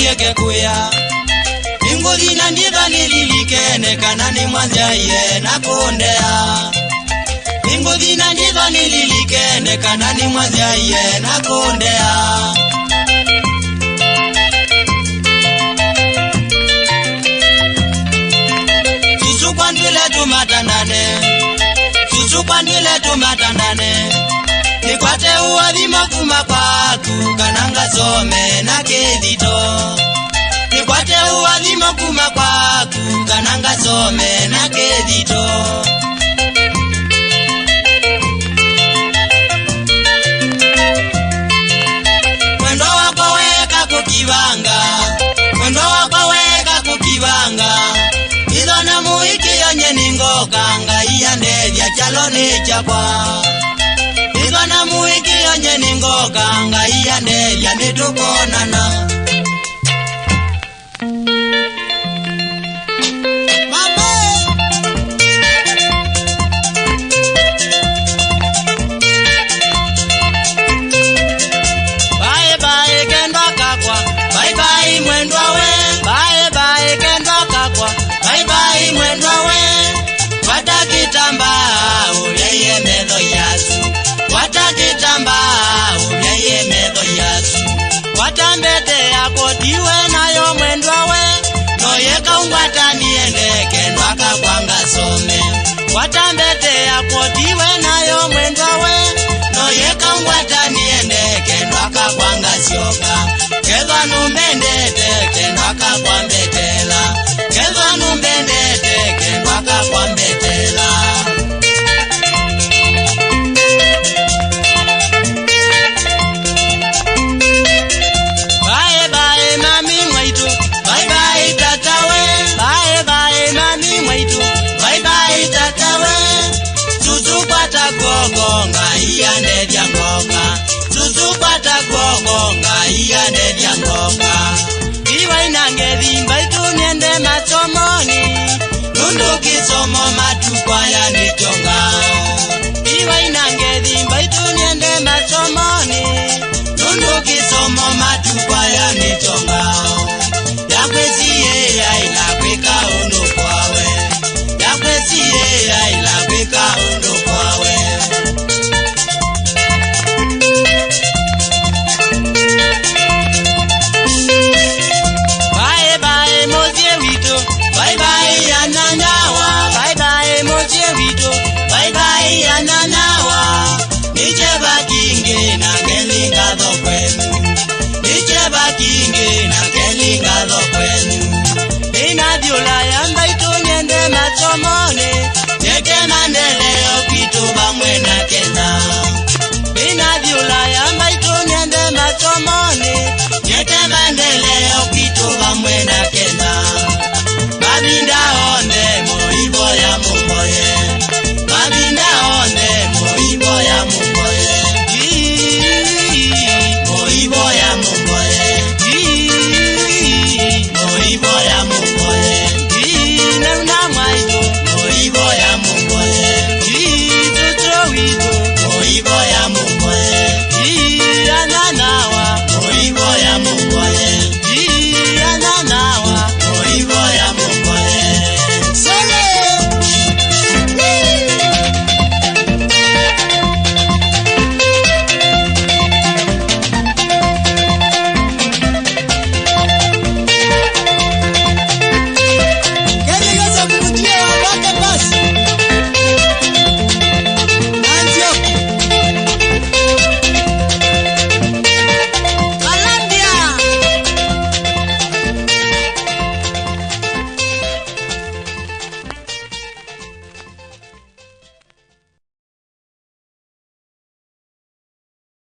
yeke kuya Ingozi na nditho nililikene kana ni mwanzia iye na kundea Ingozi na nditho nililikene kana ni mwanzia iye na kundea Susu kwa ndwile tumatandane Nikwate uwadhima kuma kwatu kananga some na kithito Nikwate uwadhima kuma kwatu kananga some na kithito Mwendo wako weka kukibanga Mwendo wako weka kukibanga Izo na muiki yonye ningoka Ngai ndevya chaloni chakwa Izo na muiki yonye ningoka Ngai ndevya nitukonana Watambete yako diwe nayo mwendwa we Noyeka ungwata niende kendwa kakwanga some Watambete yako diwe nayo mwendwa we Noyeka ungwata niende kendwa kakwanga sioka Kedwa numbendete kendwa kakwambetela Kedwa numbendete kendwa kakwambetela Ngai ndevya ngoka Susupata gogo Ngai ndevya ngoka Iwa inange dhimba itu niende masomoni Nundu kisomo matukwa ya